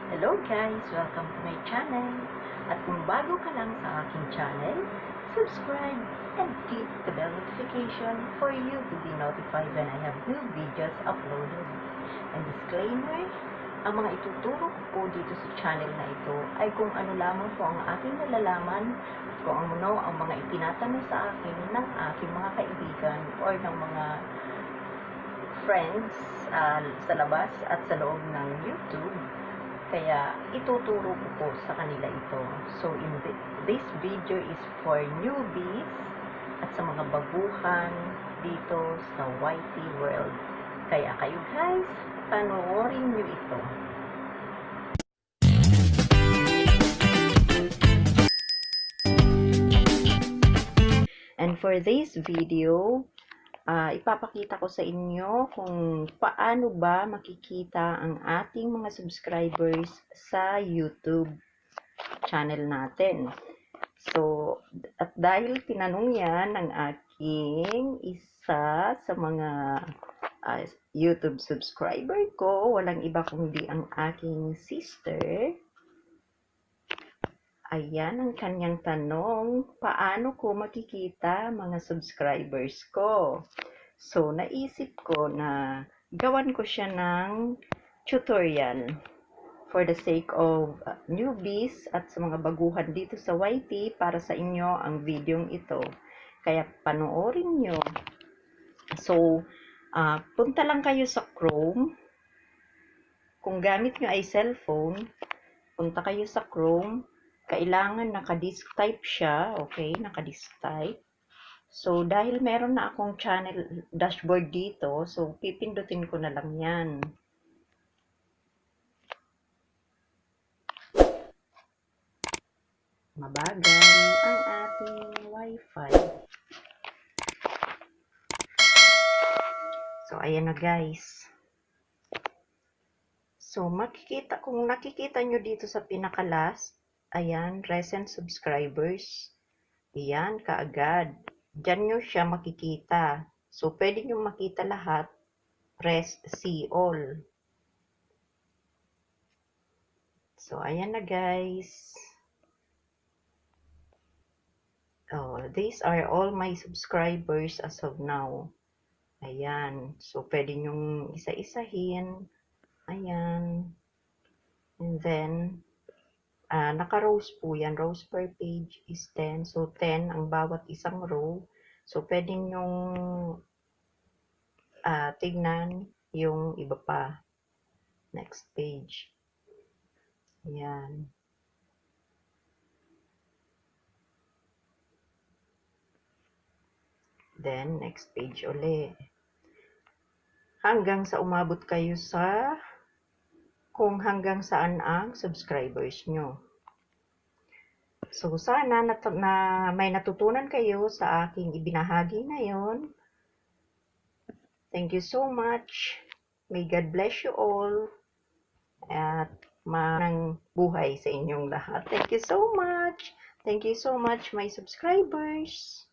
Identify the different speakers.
Speaker 1: Hello guys! Welcome to my channel. At kung bago ka lang sa aking channel, subscribe and click the bell notification for you to be notified when I have new videos uploaded. And disclaimer, ang mga ituturo ko po dito sa channel na ito ay kung ano lamang po ang aking nalalaman at kung ano ang mga itinatanong sa akin ng aking mga kaibigan or ng mga friends sa labas at sa loob ng YouTube. Kaya ituturo ko po sa kanila ito. So this video is for newbies at sa mga baguhan dito sa YT world. Kaya kayo guys, panoorin nyo ito. And for this video, ipapakita ko sa inyo kung paano ba makikita ang ating mga subscribers sa YouTube channel natin. So, at dahil tinanong yan ng aking isa sa mga YouTube subscriber ko, walang iba kundi ang aking sister. Ayan ang kanyang tanong, paano ko makikita mga subscribers ko? So, naisip ko na gawan ko siya ng tutorial for the sake of newbies at sa mga baguhan dito sa YT para sa inyo ang videong ito. Kaya panoorin nyo. So, punta lang kayo sa Chrome. Kung gamit nyo ay cellphone, punta kayo sa Chrome. Kailangan naka-disk type siya, okay? Naka-disk type. So, dahil meron na akong channel dashboard dito, so pipindutin ko na lang yan. Mabagal ang ating Wi-Fi. So, ayan na guys. So, kung nakikita nyo dito sa pinaka-last, ayan, recent subscribers. Ayan, kaagad. Diyan nyo siya makikita. So, pwede nyo makita lahat. Press see all. So, ayan na guys. Oh, these are all my subscribers as of now. Ayan. So, pwede nyong isa-isahin. Ayan. And then, naka-rows po yan. Rows per page is 10. So, 10 ang bawat isang row. So, pwede nyong tignan yung iba pa. Next page. Ayan. Then, next page uli. Hanggang sa umabot kayo sa kung hanggang saan ang subscribers nyo. So, sana may natutunan kayo sa aking ibinahagi ngayon. Thank you so much. May God bless you all. At manang buhay sa inyong lahat. Thank you so much. Thank you so much, my subscribers.